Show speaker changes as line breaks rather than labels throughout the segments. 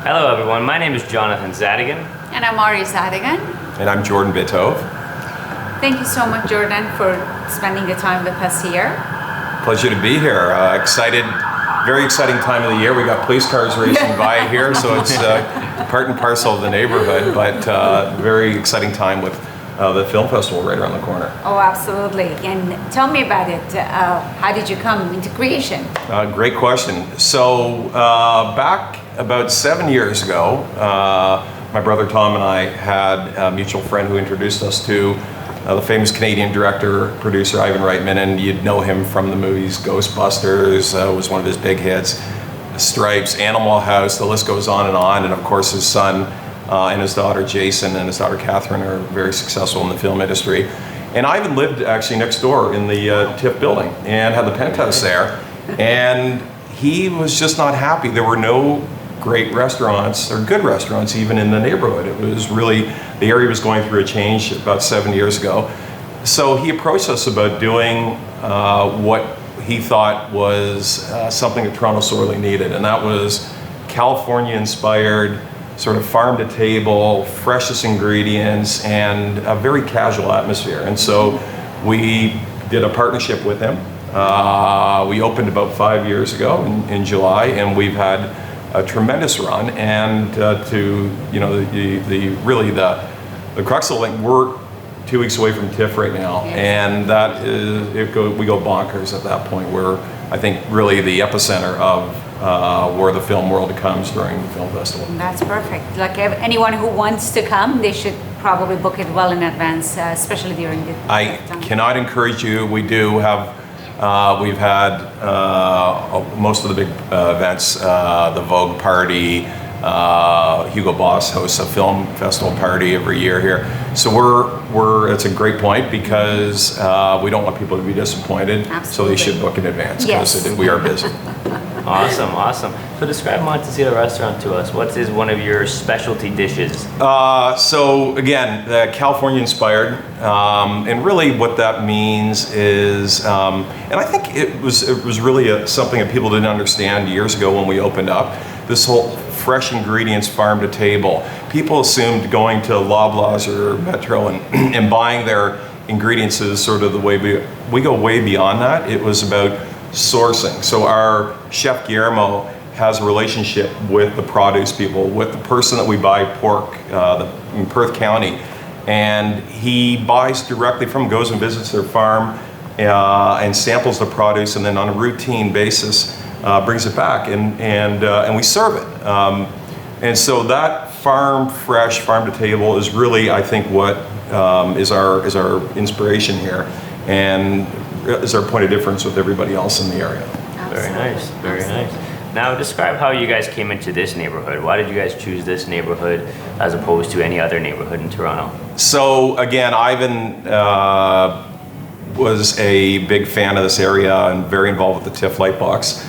Hello everyone, my name is Jonathan Zadegan.
And I'm Ari Zadegan.
And I'm Jordan Bitove.
Thank you so much, Jordan, for spending the time with us here.
Pleasure to be here. Excited, very exciting time of the year. We got police cars racing by here, so it's part and parcel of the neighborhood, but very exciting time with the film festival right around the corner.
Oh, absolutely. And tell me about it. How did you come into creation?
Great question. So back about 7 years ago, my brother Tom and I had a mutual friend who introduced us to the famous Canadian director, producer Ivan Reitman, and you'd know him from the movies Ghostbusters, was one of his big hits, Stripes, Animal House, the list goes on, and of course his son and his daughter Jason and his daughter Catherine are very successful in the film industry. And Ivan lived actually next door in the TIFF building and had the penthouse there, and he was just not happy. There were no great restaurants, or good restaurants even in the neighborhood. It was really, the area was going through a change about 7 years ago. So he approached us about doing what he thought was something that Toronto sorely needed, and that was California-inspired, sort of farm to table, freshest ingredients, and a very casual atmosphere. And so we did a partnership with him. We opened about 5 years ago in July, and we've had a tremendous run, and to the crux of the thing, we're 2 weeks away from TIFF right now, and that is we go bonkers at that point. We're, I think, really the epicenter of where the film world comes during the film festival.
That's perfect. Like anyone who wants to come, they should probably book it well in advance, especially during the
I
time.
cannot encourage you. We do have. We've had most of the big events, the Vogue party, Hugo Boss hosts a film festival party every year here. So it's a great point because we don't want people to be disappointed.
Absolutely.
So they should book in advance because we are busy.
Awesome. So describe Montecito Restaurant to us. What is one of your specialty dishes?
So again, California inspired, and really what that means is, and I think it was really something that people didn't understand years ago when we opened up. This whole fresh ingredients, farm to table. People assumed going to Loblaws or Metro and buying their ingredients is sort of the way we go way beyond that. It was about sourcing. So our chef Guillermo has a relationship with the produce people, with the person that we buy pork in Perth County, and he buys directly from, goes and visits their farm and samples the produce, and then on a routine basis brings it back and we serve it. And so that fresh farm to table is really, I think, what is our inspiration here, and is our point of difference with everybody else in the area.
Absolutely.
Very nice. Now describe how you guys came into this neighborhood. Why did you guys choose this neighborhood as opposed to any other neighborhood in Toronto?
So again, Ivan was a big fan of this area and very involved with the TIFF Lightbox.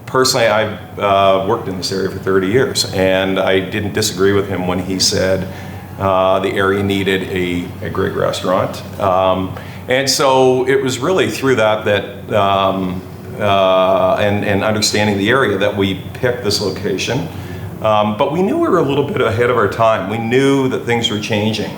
Personally, I've worked in this area for 30 years, and I didn't disagree with him when he said the area needed a great restaurant. And so it was really through that and understanding the area that we picked this location. But we knew we were a little bit ahead of our time. We knew that things were changing.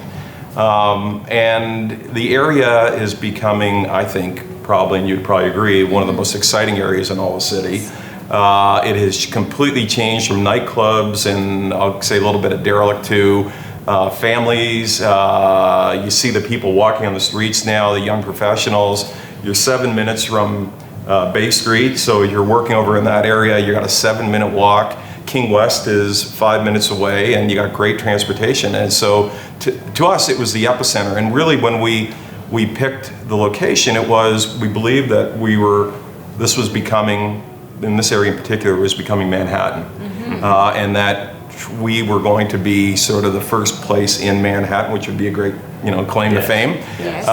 And the area is becoming, I think, probably, and you'd probably agree, one of the most exciting areas in all the city. It has completely changed from nightclubs and I'll say a little bit of derelict to families. You see the people walking on the streets now, the young professionals. You're 7 minutes from Bay Street, so you're working over in that area. You got a 7-minute walk. King West is 5 minutes away, and you got great transportation. And so to us, it was the epicenter. And really, when we picked the location, we believed that this was becoming, in this area in particular, was becoming Manhattan, and that we were going to be sort of the first place in Manhattan, which would be a great, claim to fame.
Yes.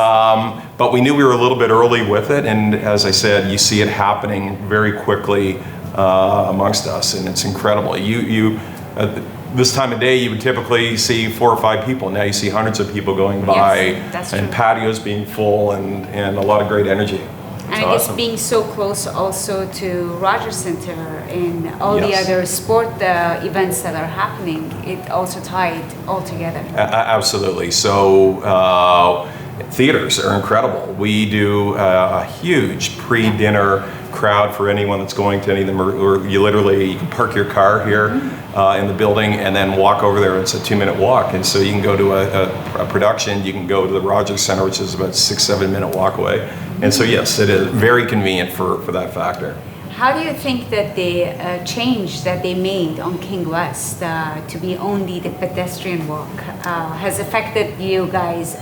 But we knew we were a little bit early with it, and as I said, you see it happening very quickly amongst us, and it's incredible. This time of day, you would typically see 4 or 5 people. Now you see hundreds of people going by,
that's
and
true.
patios being full, and a lot of great energy.
And I guess
awesome.
being so close also to Rogers Center and all the
Yes.
other sport events that are happening, it also tied all together.
Absolutely. So theaters are incredible. We do a huge pre-dinner crowd for anyone that's going to any of them, or you can park your car here in the building and then walk over there. It's a 2-minute walk, and so you can go to a production, you can go to the Rogers Center, which is about 6-7 minute walk away. And so yes, it is very convenient for that factor.
How do you think that the change that they made on King West to be only the pedestrian walk has affected you guys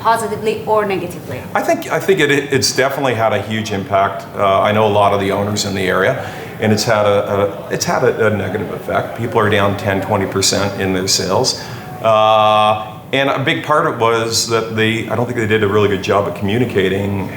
positively or negatively?
I think it's definitely had a huge impact. I know a lot of the owners in the area, and it's had a negative effect. People are down 10-20% in their sales. And a big part of it was that I don't think they did a really good job of communicating.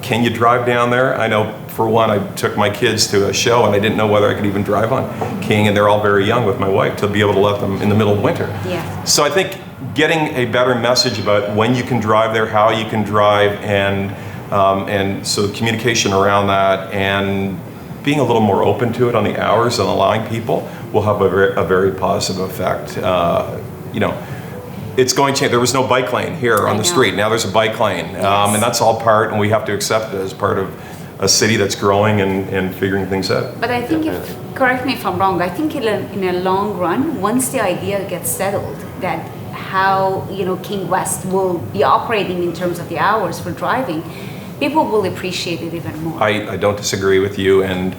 Can you drive down there? I know for one, I took my kids to a show and I didn't know whether I could even drive on King, and they're all very young with my wife, to be able to let them in the middle of winter.
Yeah.
So I think getting a better message about when you can drive there, how you can drive, and so communication around that, and being a little more open to it on the hours and allowing people will have a very positive effect. It's going to change. There was no bike lane here on the street. Now there's a bike lane.
Yes.
And that's all part, and we have to accept it as part of a city that's growing and figuring things out.
But I think, correct me if I'm wrong, I think in a long run, once the idea gets settled that how King West will be operating in terms of the hours for driving, people will appreciate it even more.
I don't disagree with you, and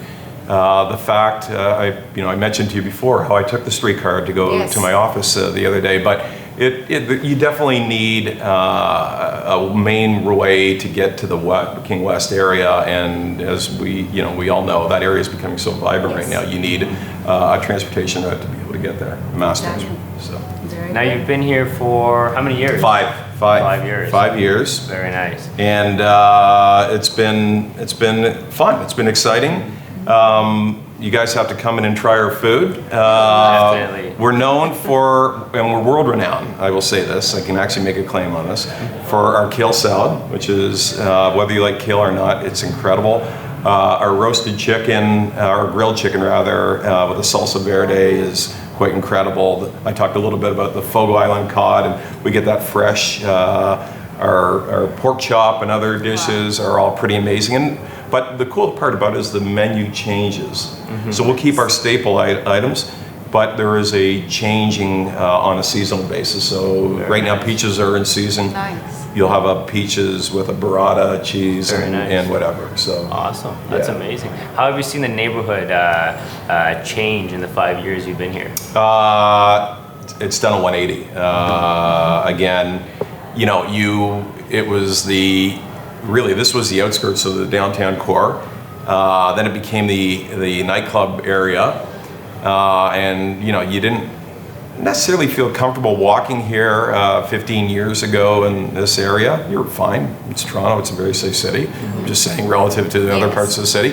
the fact I mentioned to you before how I took the streetcar to go
Yes.
to my office the other day, but you definitely need a main way to get to the King West area, and as we all know, that area is becoming so vibrant right now. You need a transportation route to be able to get there, mass transport. So
Now you've been here for how many years?
5
years.
5 years.
Very nice.
And it's been fun. It's been exciting. You guys have to come in and try our food.
Definitely.
We're known for, and we're world renowned, I will say this, I can actually make a claim on this, for our kale salad, which is, whether you like kale or not, it's incredible. Our roasted chicken, or grilled chicken rather, with a salsa verde is quite incredible. I talked a little bit about the Fogo Island cod, and we get that fresh. Our pork chop and other dishes are all pretty amazing. But the cool part about it is the menu changes. So we'll keep our staple items, but there is a changing on a seasonal basis. So right now peaches are in season.
Nice.
You'll have a peaches with a burrata cheese
Very nice.
and whatever. So
Awesome. That's
Yeah.
amazing. How have you seen the neighborhood change in the 5 years you've been here?
It's done a 180. Again, this was the outskirts of the downtown core. Then it became the nightclub area, and you didn't necessarily feel comfortable walking here 15 years ago in this area. You're fine. It's Toronto. It's a very safe city. I'm just saying relative to the other
Yes.
parts of the city.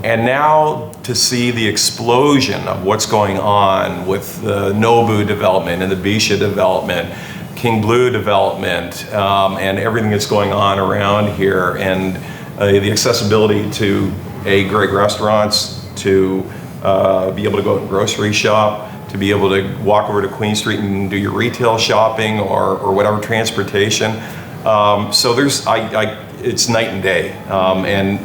And now to see the explosion of what's going on with the Nobu development and the Bisha development, King Blue development, and everything that's going on around here, and the accessibility to great restaurants, to be able to go and grocery shop, to be able to walk over to Queen Street and do your retail shopping or whatever transportation. So it's night and day, and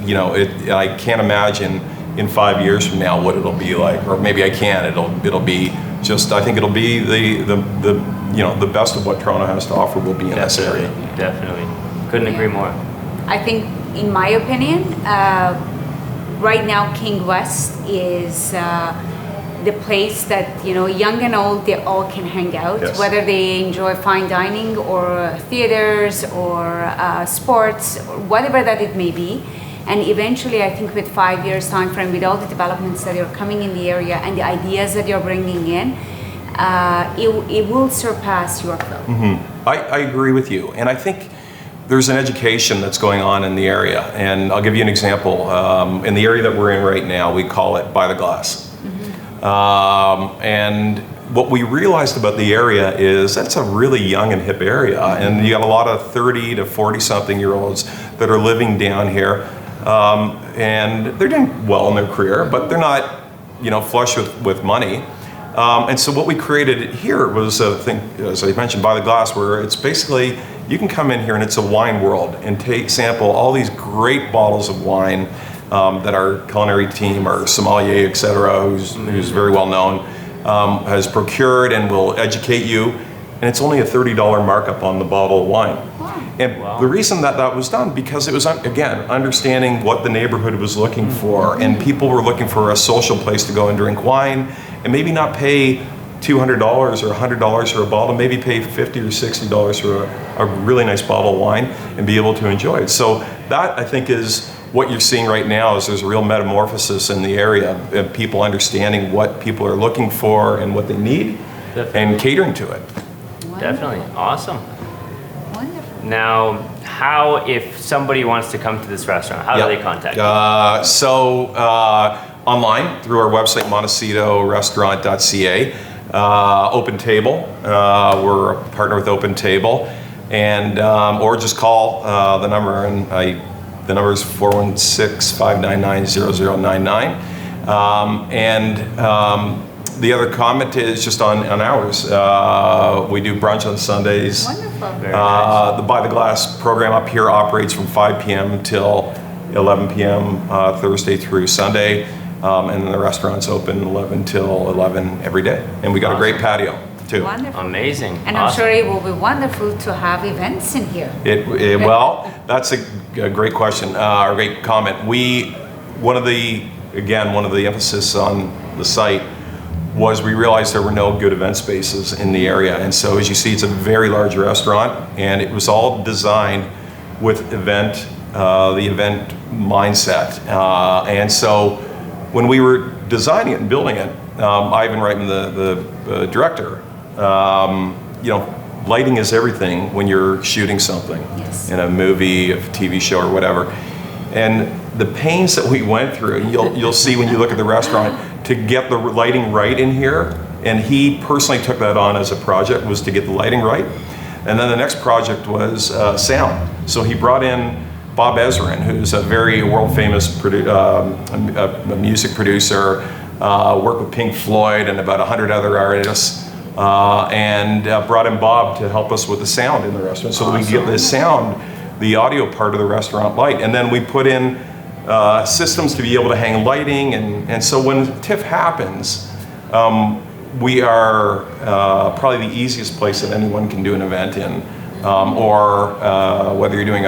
I can't imagine in 5 years from now what it'll be like, or maybe I can. It'll be just. I think it'll be the best of what Toronto has to offer will be in this area.
Definitely. Couldn't agree more.
I think, in my opinion, right now King West is the place that young and old, they all can hang out,
Yes.
whether they enjoy fine dining or theaters or sports, or whatever that it may be. And eventually, I think with 5 years time frame, with all the developments that are coming in the area and the ideas that you're bringing in, it will surpass Yorkville.
I agree with you, and I think there's an education that's going on in the area, and I'll give you an example. In the area that we're in right now, we call it by the glass. And what we realized about the area is that's a really young and hip area, and you got a lot of 30 to 40 something year olds that are living down here, and they're doing well in their career, but they're not, you know, flush with money. And so what we created here was a thing, as I mentioned, By the Glass, where it's basically, you can come in here and it's a wine world and sample all these great bottles of wine that our culinary team, our sommelier, et cetera, who's very well known, has procured and will educate you. And it's only a $30 markup on the bottle of wine. And the reason that was done, because it was, again, understanding what the neighborhood was looking for, and people were looking for a social place to go and drink wine, and maybe not pay $200 or $100 for a bottle, maybe pay $50 or $60 for a really nice bottle of wine and be able to enjoy it. So that, I think, is what you're seeing right now, is there's a real metamorphosis in the area of people understanding what people are looking for and what they need, and catering to it.
Wonderful.
Definitely. Awesome.
Wonderful.
Now, how, if somebody wants to come to this restaurant, how do they contact you?
Online through our website, montecito-restaurant.ca. Open Table, we're a partner with Open Table, and or just call the number, and the number is 416-599-0099. The other comment is just on hours. We do brunch on Sundays.
Wonderful.
Very nice.
The By the Glass program up here operates from 5 p.m. till 11 p.m. Thursday through Sunday. And then the restaurant's open 11 till 11 every day. And we got a great patio too.
Wonderful.
Amazing.
And
Awesome.
I'm sure it will be wonderful to have events in here.
Well, that's a great question, or great comment. One of the emphasis on the site was we realized there were no good event spaces in the area. And so as you see, it's a very large restaurant, and it was all designed with the event mindset. And so when we were designing it and building it, Ivan Reitman, the director, you know, lighting is everything when you're shooting something,
Yes.
in a movie, a TV show, or whatever. And the pains that we went through, you'll see when you look at the restaurant, to get the lighting right in here. And he personally took that on as a project, was to get the lighting right. And then the next project was sound. So he brought in Bob Ezrin, who's a very world-famous music producer, worked with Pink Floyd and about 100 other artists, and brought in Bob to help us with the sound in the restaurant, so that we get the sound, the audio part of the restaurant light. And then we put in systems to be able to hang lighting, and so when TIFF happens, we are probably the easiest place that anyone can do an event in. Or whether you're doing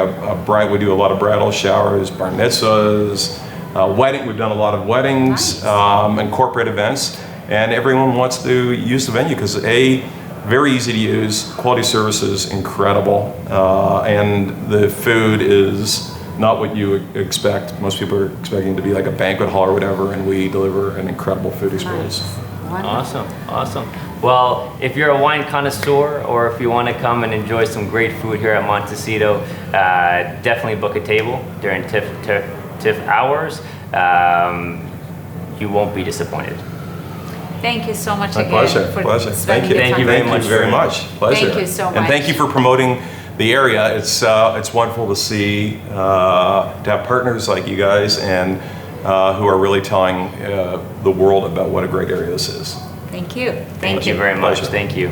we do a lot of bridal showers, bar mitzvahs, we've done a lot of weddings,
Nice.
and corporate events, and everyone wants to use the venue because very easy to use, quality service is incredible, and the food is not what you would expect. Most people are expecting it to be like a banquet hall or whatever, and we deliver an incredible food experience.
Nice. Wonderful.
Awesome, awesome. Well, if you're a wine connoisseur, or if you want to come and enjoy some great food here at Montecito, definitely book a table during TIFF hours. You won't be disappointed.
Thank you so much
My
again
pleasure.
for
Thank
spending
you.
the
Thank
time
you very
with
much.
us.
Very much. Pleasure.
Thank you so
And
much.
thank you for promoting the area. It's wonderful to see, to have partners like you guys, and who are really telling the world about what a great area this is.
Thank you.
Thank you very much.
Pleasure.
Thank you.